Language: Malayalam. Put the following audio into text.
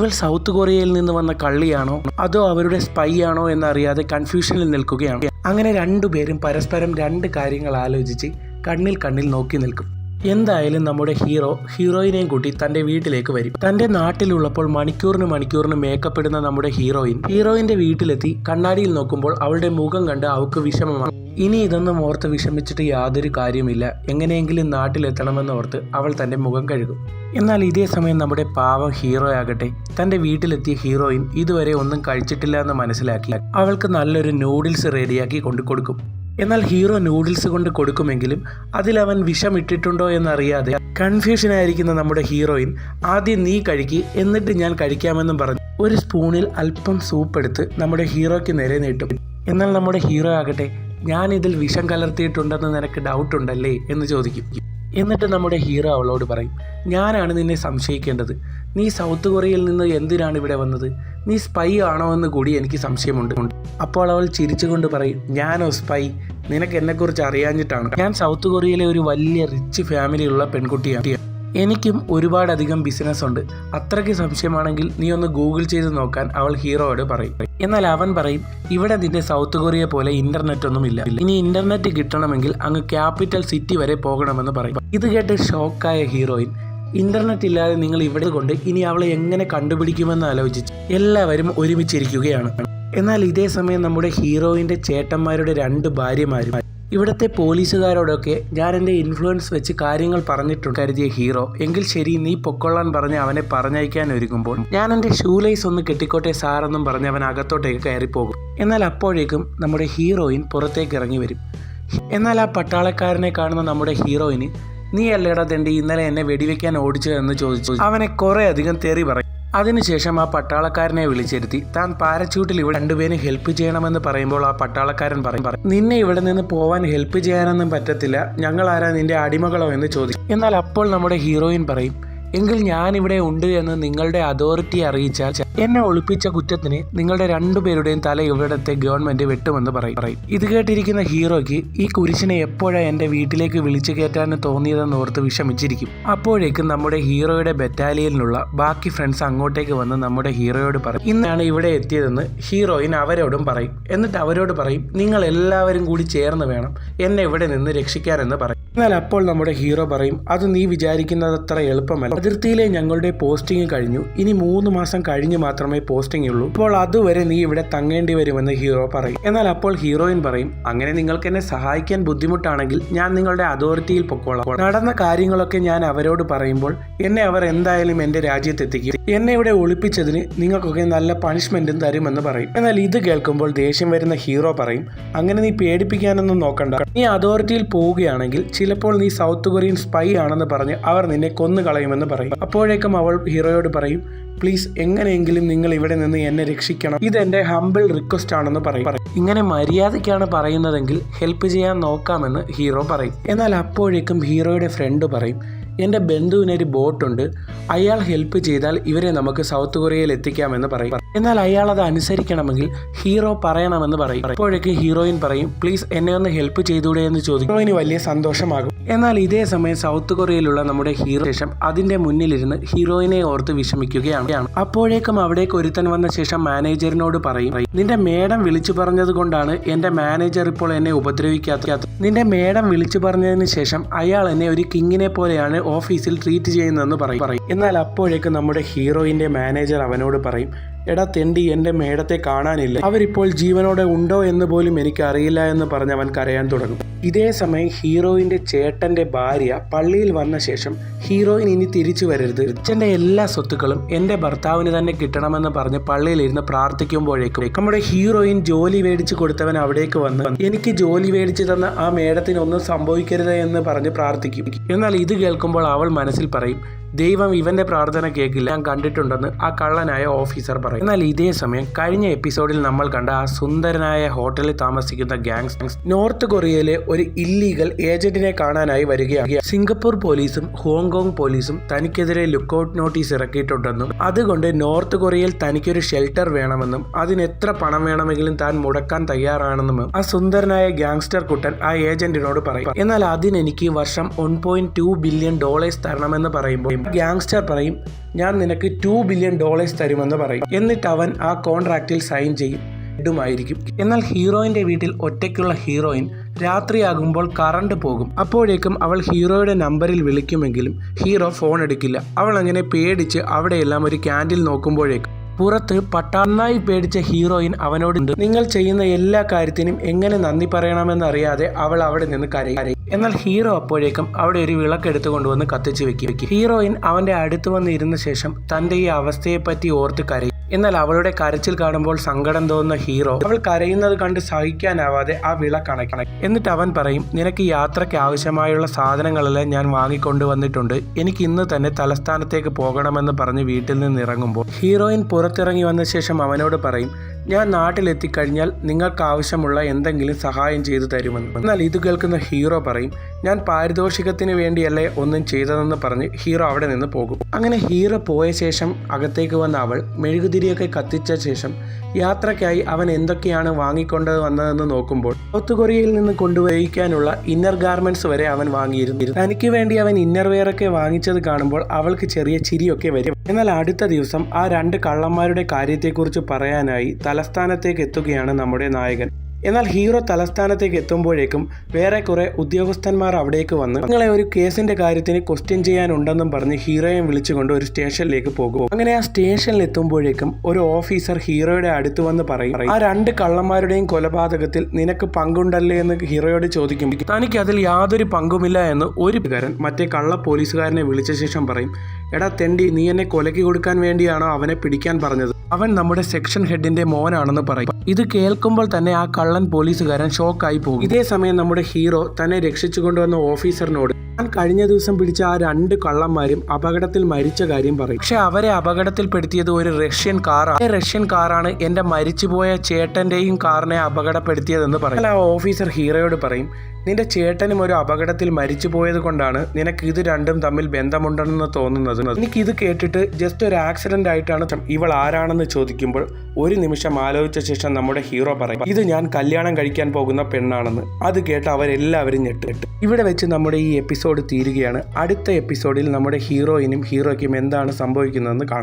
ഇവൾ സൗത്ത് കൊറിയയിൽ നിന്ന് വന്ന കള്ളിയാണോ അതോ അവരുടെ സ്പൈ ആണോ എന്നറിയാതെ കൺഫ്യൂഷനിൽ നിൽക്കുകയാണ്. അങ്ങനെ രണ്ടുപേരും പരസ്പരം രണ്ട് കാര്യങ്ങൾ ആലോചിച്ച് കണ്ണിൽ നോക്കി നിൽക്കും. എന്തായാലും നമ്മുടെ ഹീറോയിനെയും കൂട്ടി തന്റെ വീട്ടിലേക്ക് വരും. തന്റെ നാട്ടിലുള്ളപ്പോൾ മണിക്കൂറിന് മേക്കപ്പ് ഇടുന്ന നമ്മുടെ ഹീറോയിന്റെ വീട്ടിലെത്തി കണ്ണാടിയിൽ നോക്കുമ്പോൾ അവളുടെ മുഖം കണ്ട് അവൾക്ക് വിഷമമാണ്. ഇനി ഇതൊന്നും ഓർത്ത് വിഷമിച്ചിട്ട് യാതൊരു കാര്യമില്ല, എങ്ങനെയെങ്കിലും നാട്ടിലെത്തണമെന്ന് ഓർത്ത് അവൾ തന്റെ മുഖം കഴുകും. എന്നാൽ ഇതേ സമയം നമ്മുടെ പാവം ഹീറോയാകട്ടെ തന്റെ വീട്ടിലെത്തിയ ഹീറോയിൻ ഇതുവരെ ഒന്നും കഴിച്ചിട്ടില്ല എന്ന് മനസ്സിലാക്കി അവൾക്ക് നല്ലൊരു നൂഡിൽസ് റെഡിയാക്കി കൊണ്ടു കൊടുക്കും. എന്നാൽ ഹീറോ നൂഡിൽസ് കൊണ്ട് കൊടുക്കുമെങ്കിലും അതിലവൻ വിഷം ഇട്ടിട്ടുണ്ടോ എന്നറിയാതെ കൺഫ്യൂഷനായിരിക്കുന്ന നമ്മുടെ ഹീറോയിൻ ആദ്യം നീ കഴിക്ക് എന്നിട്ട് ഞാൻ കഴിക്കാമെന്നും പറഞ്ഞു ഒരു സ്പൂണിൽ അല്പം സൂപ്പ് എടുത്ത് നമ്മുടെ ഹീറോയ്ക്ക് നേരെ നീട്ടും. എന്നാൽ നമ്മുടെ ഹീറോ ആകട്ടെ ഞാൻ ഇതിൽ വിഷം കലർത്തിയിട്ടുണ്ടെന്ന് നിനക്ക് ഡൗട്ട് ഉണ്ടല്ലേ എന്ന് ചോദിക്കും. എന്നിട്ട് നമ്മുടെ ഹീറോ അവളോട് പറയും, ഞാനാണ് നിന്നെ സംശയിക്കേണ്ടത്, നീ സൗത്ത് കൊറിയയിൽ നിന്ന് എന്തിനാണ് ഇവിടെ വന്നത്, നീ സ്പൈ ആണോ എന്ന് കൂടി എനിക്ക് സംശയമുണ്ട്. അപ്പോൾ അവൾ ചിരിച്ചുകൊണ്ട് പറയും, ഞാനോ സ്പൈ, നിനക്ക് എന്നെക്കുറിച്ച് അറിയാഞ്ഞിട്ടാണ്, ഞാൻ സൗത്ത് കൊറിയയിലെ ഒരു വലിയ റിച്ച് ഫാമിലിയുള്ള പെൺകുട്ടിയാണ്, എനിക്കും ഒരുപാടധികം ബിസിനസ് ഉണ്ട്, അത്രയ്ക്ക് സംശയമാണെങ്കിൽ നീ ഒന്ന് ഗൂഗിൾ ചെയ്ത് നോക്കാൻ അവൾ ഹീറോയോട് പറയും. എന്നാൽ അവൻ പറയും, ഇവിടെ നിന്റെ സൗത്ത് കൊറിയ പോലെ ഇന്റർനെറ്റ് ഒന്നുമില്ല, ഇനി ഇന്റർനെറ്റ് കിട്ടണമെങ്കിൽ അങ്ങ് ക്യാപിറ്റൽ സിറ്റി വരെ പോകണമെന്ന് പറയും. ഇത് കേട്ട് ഷോക്കായ ഹീറോയിൻ, ഇന്റർനെറ്റ് ഇല്ലാതെ നിങ്ങൾ ഇവിടെ കൊണ്ട് ഇനി അവളെ എങ്ങനെ കണ്ടുപിടിക്കുമെന്ന് ആലോചിച്ച് എല്ലാവരും ഒരുമിച്ചിരിക്കുകയാണ്. എന്നാൽ ഇതേ സമയം നമ്മുടെ ഹീറോയിന്റെ ചേട്ടന്മാരുടെ 2 ഭാര്യമാരും ഇവിടുത്തെ പോലീസുകാരോടൊക്കെ ഞാൻ എൻ്റെ ഇൻഫ്ലുവൻസ് വെച്ച് കാര്യങ്ങൾ പറഞ്ഞിട്ടുണ്ട് കരുതിയ ഹീറോ, എങ്കിൽ ശരി നീ പൊക്കൊള്ളാൻ പറഞ്ഞ് അവനെ പറഞ്ഞയക്കാൻ ഒരുങ്ങുമ്പോൾ ഞാൻ എൻ്റെ ഷൂലൈസ് ഒന്ന് കെട്ടിക്കോട്ടെ സാറെന്നും പറഞ്ഞ് അവൻ അകത്തോട്ടേക്ക് കയറിപ്പോകും. എന്നാൽ അപ്പോഴേക്കും നമ്മുടെ ഹീറോയിൻ പുറത്തേക്ക് ഇറങ്ങി വരും. എന്നാൽ ആ പട്ടാളക്കാരനെ കാണുന്ന നമ്മുടെ ഹീറോയിന്, നീ അല്ലേടാ തെണ്ടി ഇന്നലെ എന്നെ വെടിവെക്കാൻ ഓടിച്ചതെന്ന് ചോദിച്ചു അവനെ കുറേ അധികം തെറി പറയും. അതിനുശേഷം ആ പട്ടാളക്കാരനെ വിളിച്ചിരുത്തി താൻ പാരച്യൂട്ടിൽ ഇവിടെ 2 പേരും ഹെൽപ്പ് ചെയ്യണമെന്ന് പറയുമ്പോൾ ആ പട്ടാളക്കാരൻ പറയും, നിന്നെ ഇവിടെ നിന്ന് പോവാൻ ഹെൽപ്പ് ചെയ്യാനൊന്നും പറ്റത്തില്ല, ഞങ്ങൾ ആരാ നിന്റെ അടിമകളോ എന്ന് ചോദിക്കും. എന്നാൽ അപ്പോൾ നമ്മുടെ ഹീറോയിൻ പറയും, എങ്കിൽ ഞാനിവിടെ ഉണ്ട് എന്ന് നിങ്ങളുടെ അതോറിറ്റിയെ അറിയിച്ചാൽ എന്നെ ഒളിപ്പിച്ച കുറ്റത്തിന് നിങ്ങളുടെ 2 പേരുടെയും തല ഇവിടത്തെ ഗവൺമെന്റ് വെട്ടുമെന്ന് പറയും. ഇത് കേട്ടിരിക്കുന്ന ഹീറോയ്ക്ക് ഈ കുരിശിനെ എപ്പോഴാണ് എൻ്റെ വീട്ടിലേക്ക് വിളിച്ചു കയറ്റാൻ തോന്നിയതെന്ന് ഓർത്ത് വിഷമിച്ചിരിക്കും. അപ്പോഴേക്കും നമ്മുടെ ഹീറോയുടെ ബറ്റാലിയനിലുള്ള ബാക്കി ഫ്രണ്ട്സ് അങ്ങോട്ടേക്ക് വന്ന് നമ്മുടെ ഹീറോയോട് പറയും, ഇന്നാണ് ഇവിടെ എത്തിയതെന്ന് ഹീറോയിൻ അവരോടും പറയും. എന്നിട്ട് അവരോട് പറയും, നിങ്ങൾ എല്ലാവരും കൂടി ചേർന്ന് വേണം എന്നെ ഇവിടെ നിന്ന് രക്ഷിക്കാനെന്ന് പറയും. എന്നാൽ അപ്പോൾ നമ്മുടെ ഹീറോ പറയും, അത് നീ വിചാരിക്കുന്നതത്ര എളുപ്പമല്ല, അതിർത്തിയിലെ ഞങ്ങളുടെ പോസ്റ്റിംഗ് കഴിഞ്ഞു, ഇനി 3 മാസം കഴിഞ്ഞ് മാത്രമേ പോസ്റ്റിംഗ് ഉള്ളൂ, അപ്പോൾ അതുവരെ നീ ഇവിടെ തങ്ങേണ്ടി വരുമെന്ന് ഹീറോ പറയും. എന്നാൽ അപ്പോൾ ഹീറോയിൻ പറയും, അങ്ങനെ നിങ്ങൾക്ക് എന്നെ സഹായിക്കാൻ ബുദ്ധിമുട്ടാണെങ്കിൽ ഞാൻ നിങ്ങളുടെ അതോറിറ്റിയിൽ പൊക്കോളാം, നടന്ന കാര്യങ്ങളൊക്കെ ഞാൻ അവരോട് പറയുമ്പോൾ എന്നെ അവർ എന്തായാലും എൻ്റെ രാജ്യത്തെത്തിക്കും, എന്നെ ഇവിടെ ഒളിപ്പിച്ചതിന് നിങ്ങൾക്കൊക്കെ നല്ല പണിഷ്മെന്റും തരുമെന്ന് പറയും. എന്നാൽ ഇത് കേൾക്കുമ്പോൾ ദേഷ്യം വരുന്ന ഹീറോ പറയും, അങ്ങനെ നീ പേടിപ്പിക്കാനൊന്നും നോക്കണ്ട, നീ അതോറിറ്റിയിൽ പോവുകയാണെങ്കിൽ ചിലപ്പോൾ നീ സൗത്ത് കൊറിയൻ സ്പൈ ആണെന്ന് പറഞ്ഞ് അവർ നിന്നെ കൊന്നുകളയുമെന്ന് പറയും. അപ്പോഴേക്കും അവൾ ഹീറോയോട് പറയും, പ്ലീസ് എങ്ങനെയെങ്കിലും നിങ്ങൾ ഇവിടെ നിന്ന് എന്നെ രക്ഷിക്കണം, ഇതെന്റെ ഹംബിൾ റിക്വസ്റ്റ് ആണെന്ന് പറയും. ഇങ്ങനെ മര്യാദയ്ക്കാണ് പറയുന്നതെങ്കിൽ ഹെൽപ്പ് ചെയ്യാൻ നോക്കാമെന്ന് ഹീറോ പറയും. എന്നാൽ അപ്പോഴേക്കും ഹീറോയുടെ ഫ്രണ്ട് പറയും, എൻ്റെ ബന്ധുവിനൊരു ബോട്ടുണ്ട്, അയാൾ ഹെൽപ്പ് ചെയ്താൽ ഇവരെ നമുക്ക് സൗത്ത് കൊറിയയിൽ എത്തിക്കാമെന്ന് പറയും. എന്നാൽ അയാൾ അത് അനുസരിക്കണമെങ്കിൽ ഹീറോ പറയണമെന്ന് പറയും. അപ്പോഴേക്ക് ഹീറോയിൻ പറയും, പ്ലീസ് എന്നെ ഒന്ന് ഹെൽപ്പ് ചെയ്തൂടെ എന്ന് ചോദിക്കും. ഹീറോയിന് വലിയ സന്തോഷമാകും. എന്നാൽ ഇതേ സമയം സൗത്ത് കൊറിയയിലുള്ള നമ്മുടെ ഹീറോ ശേഷം അതിന്റെ മുന്നിലിരുന്ന് ഹീറോയിനെ ഓർത്ത് വിഷമിക്കുകയാണ്. അപ്പോഴേക്കും അവിടേക്ക് ഒരുത്തൻ വന്ന ശേഷം മാനേജറിനോട് പറയും, നിന്റെ മേഡം വിളിച്ചു പറഞ്ഞത് കൊണ്ടാണ് എന്റെ മാനേജർ ഇപ്പോൾ എന്നെ ഉപദ്രവിക്കാത്തത്, നിന്റെ മേഡം വിളിച്ചു പറഞ്ഞതിന് ശേഷം അയാൾ എന്നെ ഒരു കിങ്ങിനെ പോലെയാണ് ഓഫീസിൽ ട്രീറ്റ് ചെയ്യുന്നതെന്ന് പറയും. എന്നാൽ അപ്പോഴേക്കും നമ്മുടെ ഹീറോയിന്റെ മാനേജർ അവനോട് പറയും, എടാ തെണ്ടി, എൻ്റെ മേഡത്തെ കാണാനില്ല, അവരിപ്പോൾ ജീവനോടെ ഉണ്ടോ എന്ന് പോലും എനിക്ക് അറിയില്ല എന്ന് പറഞ്ഞ് അവൻ കരയാൻ തുടങ്ങും. ഇതേ സമയം ഹീറോയിന്റെ ചേട്ടന്റെ ഭാര്യ പള്ളിയിൽ വന്ന ശേഷം ഹീറോയിൻ ഇനി തിരിച്ചു വരരുത്, അച്ഛൻ്റെ എല്ലാ സ്വത്തുക്കളും എൻ്റെ ഭർത്താവിന് തന്നെ കിട്ടണമെന്ന് പറഞ്ഞ് പള്ളിയിലിരുന്ന് പ്രാർത്ഥിക്കുമ്പോഴേക്കും നമ്മുടെ ഹീറോയിൻ ജോലി മേടിച്ചു കൊടുത്തവൻ അവിടേക്ക് വന്ന് എനിക്ക് ജോലി മേടിച്ചു തന്ന ആ മേഡത്തിന് ഒന്നും സംഭവിക്കരുത് എന്ന് പറഞ്ഞ് പ്രാർത്ഥിക്കും. എന്നാൽ ഇത് കേൾക്കുമ്പോൾ അവൾ മനസ്സിൽ പറയും, ദൈവം ഇവന്റെ പ്രാർത്ഥന കേൾക്കില്ല, ഞാൻ കണ്ടിട്ടുണ്ടെന്ന് ആ കള്ളനായ ഓഫീസർ പറയും. എന്നാൽ ഇതേ സമയം കഴിഞ്ഞ എപ്പിസോഡിൽ നമ്മൾ കണ്ട ആ സുന്ദരനായ ഹോട്ടലിൽ താമസിക്കുന്ന ഗാങ്സ്റ്റേഴ്സ് നോർത്ത് കൊറിയയിലെ ഒരു ഇല്ലീഗൽ ഏജന്റിനെ കാണാനായി വരികയാണ്. സിംഗപ്പൂർ പോലീസും ഹോങ്കോങ് പോലീസും തനിക്കെതിരെ ലുക്കൌട്ട് നോട്ടീസ് ഇറക്കിയിട്ടുണ്ടെന്നും അതുകൊണ്ട് നോർത്ത് കൊറിയയിൽ തനിക്കൊരു ഷെൽട്ടർ വേണമെന്നും അതിന് എത്ര പണം വേണമെങ്കിലും താൻ മുടക്കാൻ തയ്യാറാണെന്നും ആ സുന്ദരനായ ഗാങ്സ്റ്റർ കുട്ടൻ ആ ഏജന്റിനോട് പറയും. എന്നാൽ അതിനെനിക്ക് വർഷം $1.2 ബില്യൺ തരണമെന്ന് പറയുമ്പോൾ പറയും. ഗ്യാങ്സ്റ്റർ പറയും, ഞാൻ നിനക്ക് $2 ബില്യൺ തരുമെന്ന് പറയും. എന്നിട്ട് അവൻ ആ കോൺട്രാക്റ്റിൽ സൈൻ ചെയ്യും. ുമായിരിക്കും. എന്നാൽ ഹീറോയിന്റെ വീട്ടിൽ ഒറ്റയ്ക്കുള്ള ഹീറോയിൻ രാത്രിയാകുമ്പോൾ കറണ്ട് പോകും. അപ്പോഴേക്കും അവൾ ഹീറോയുടെ നമ്പറിൽ വിളിക്കുമെങ്കിലും ഹീറോ ഫോൺ എടുക്കില്ല. അവൾ അങ്ങനെ പേടിച്ച് അവിടെയെല്ലാം ഒരു ക്യാൻഡിൽ നോക്കുമ്പോഴേക്കും പുറത്ത് നന്നായി പേടിച്ച ഹീറോയിൻ അവനോട്, നിങ്ങൾ ചെയ്യുന്ന എല്ലാ കാര്യത്തിനും എങ്ങനെ നന്ദി പറയണമെന്നറിയാതെ അവൾ അവിടെ നിന്ന് കരയും. എന്നാൽ ഹീറോ അപ്പോഴേക്കും അവിടെ ഒരു വിളക്കെടുത്ത് കൊണ്ടുവന്ന് കത്തിച്ച് വെക്കും. ഹീറോയിൻ അവന്റെ അടുത്ത് വന്ന് ഇരുന്ന ശേഷം തന്റെ ഈ അവസ്ഥയെപ്പറ്റി ഓർത്ത് കരയും. എന്നാൽ അവളുടെ കരച്ചിൽ കാണുമ്പോൾ സങ്കടം തോന്നുന്ന ഹീറോ അവൾ കരയുന്നത് കണ്ട് സഹിക്കാനാവാതെ ആ വിളക്കണയ്ക്കണം. എന്നിട്ട് അവൻ പറയും, നിനക്ക് യാത്രയ്ക്ക് ആവശ്യമായുള്ള സാധനങ്ങളെല്ലാം ഞാൻ വാങ്ങിക്കൊണ്ടുവന്നിട്ടുണ്ട്, എനിക്ക് ഇന്ന് തന്നെ തലസ്ഥാനത്തേക്ക് പോകണമെന്ന് പറഞ്ഞ് വീട്ടിൽ നിന്ന് ഇറങ്ങുമ്പോൾ ഹീറോയിൻ പുറത്തിറങ്ങി വന്ന ശേഷം അവനോട് പറയും, ഞാൻ നാട്ടിലെത്തിക്കഴിഞ്ഞാൽ നിങ്ങൾക്ക് ആവശ്യമുള്ള എന്തെങ്കിലും സഹായം ചെയ്തു തരുമെന്ന്. എന്നാൽ ഇത് കേൾക്കുന്ന ഹീറോ പറയും, ഞാൻ പാരിതോഷികത്തിന് വേണ്ടിയല്ലേ ഒന്നും ചെയ്തതെന്ന് പറഞ്ഞ് ഹീറോ അവിടെ നിന്ന് പോകും. അങ്ങനെ ഹീറോ പോയ ശേഷം അകത്തേക്ക് വന്ന അവൾ മെഴുകുതിരിയൊക്കെ കത്തിച്ച ശേഷം യാത്രയ്ക്കായി അവൻ എന്തൊക്കെയാണ് വാങ്ങിക്കൊണ്ട് വന്നതെന്ന് നോക്കുമ്പോൾ സൗത്ത് കൊറിയയിൽ നിന്ന് കൊണ്ടുപോയിക്കാനുള്ള ഇന്നർ ഗാർമെന്റ്സ് വരെ അവൻ വാങ്ങിയിരുന്നു. തനിക്ക് വേണ്ടി അവൻ ഇന്നർ വെയറൊക്കെ വാങ്ങിച്ചത് കാണുമ്പോൾ അവൾക്ക് ചെറിയ ചിരിയൊക്കെ വരും. എന്നാൽ അടുത്ത ദിവസം ആ 2 കള്ളന്മാരുടെ കാര്യത്തെക്കുറിച്ച് പറയാനായി തലസ്ഥാനത്തേക്ക് എത്തുകയാണ് നമ്മുടെ നായകൻ. എന്നാൽ ഹീറോ തലസ്ഥാനത്തേക്ക് എത്തുമ്പോഴേക്കും വേറെ കുറെ ഉദ്യോഗസ്ഥന്മാർ അവിടേക്ക് വന്ന് നിങ്ങളെ ഒരു കേസിന്റെ കാര്യത്തിന് ക്വസ്റ്റ്യൻ ചെയ്യാനുണ്ടെന്നും പറഞ്ഞ് ഹീറോയെ വിളിച്ചുകൊണ്ട് ഒരു സ്റ്റേഷനിലേക്ക് പോകും. അങ്ങനെ ആ സ്റ്റേഷനിൽ എത്തുമ്പോഴേക്കും ഒരു ഓഫീസർ ഹീറോയുടെ അടുത്ത് വന്ന് പറയും, ആ 2 കള്ളന്മാരുടെയും കൊലപാതകത്തിൽ നിനക്ക് പങ്കുണ്ടല്ലേ എന്ന് ഹീറോയോട് ചോദിക്കും. തനിക്ക് അതിൽ യാതൊരു പങ്കുമില്ല എന്ന് ഒരു കാരൻ മറ്റേ കള്ള പോലീസുകാരനെ വിളിച്ച ശേഷം പറയും, എടാ തെണ്ടി, നീ എന്നെ കൊലയ്ക്ക് കൊടുക്കാൻ വേണ്ടിയാണോ അവനെ പിടിക്കാൻ പറഞ്ഞത്? അവൻ നമ്മുടെ സെക്ഷൻ ഹെഡിന്റെ മോനാണെന്ന് പറയും. ഇത് കേൾക്കുമ്പോൾ തന്നെ ആ കള്ളൻ പോലീസുകാരൻ ഷോക്കായി പോകും. ഇതേ സമയം നമ്മുടെ ഹീറോ തന്നെ രക്ഷിച്ചു കൊണ്ടുവന്ന ഓഫീസറിനോട് ഞാൻ കഴിഞ്ഞ ദിവസം പിടിച്ച ആ 2 കള്ളന്മാരും അപകടത്തിൽ മരിച്ച കാര്യം പറയും. പക്ഷെ അവരെ അപകടത്തിൽപ്പെടുത്തിയത് ഒരു റഷ്യൻ കാറാണ്. റഷ്യൻ കാറാണ് എന്റെ മരിച്ചുപോയ ചേട്ടന്റെയും കാറിനെ അപകടപ്പെടുത്തിയതെന്ന് പറയും. ആ ഓഫീസർ ഹീറോയോട് പറയും, നിന്റെ ചേട്ടനും ഒരു അപകടത്തിൽ മരിച്ചു പോയത് കൊണ്ടാണ് നിനക്ക് ഇത് 2ഉം തമ്മിൽ ബന്ധമുണ്ടെന്ന് തോന്നുന്നത്. എനിക്കിത് കേട്ടിട്ട് ജസ്റ്റ് ഒരു ആക്സിഡന്റ് ആയിട്ടാണ്. ഇവൾ ആരാണെന്ന് ചോദിക്കുമ്പോൾ ഒരു നിമിഷം ആലോചിച്ച ശേഷം നമ്മുടെ ഹീറോ പറയും, ഇത് ഞാൻ കല്യാണം കഴിക്കാൻ പോകുന്ന പെണ്ണാണെന്ന്. അത് കേട്ട് അവരെല്ലാവരും ഞെട്ടിട്ട് ഇവിടെ വെച്ച് നമ്മുടെ ഈ എപ്പിസോഡ് തീരുകയാണ്. അടുത്ത എപ്പിസോഡിൽ നമ്മുടെ ഹീറോയിനും ഹീറോയ്ക്കും എന്താണ് സംഭവിക്കുന്നതെന്ന് കാണാം.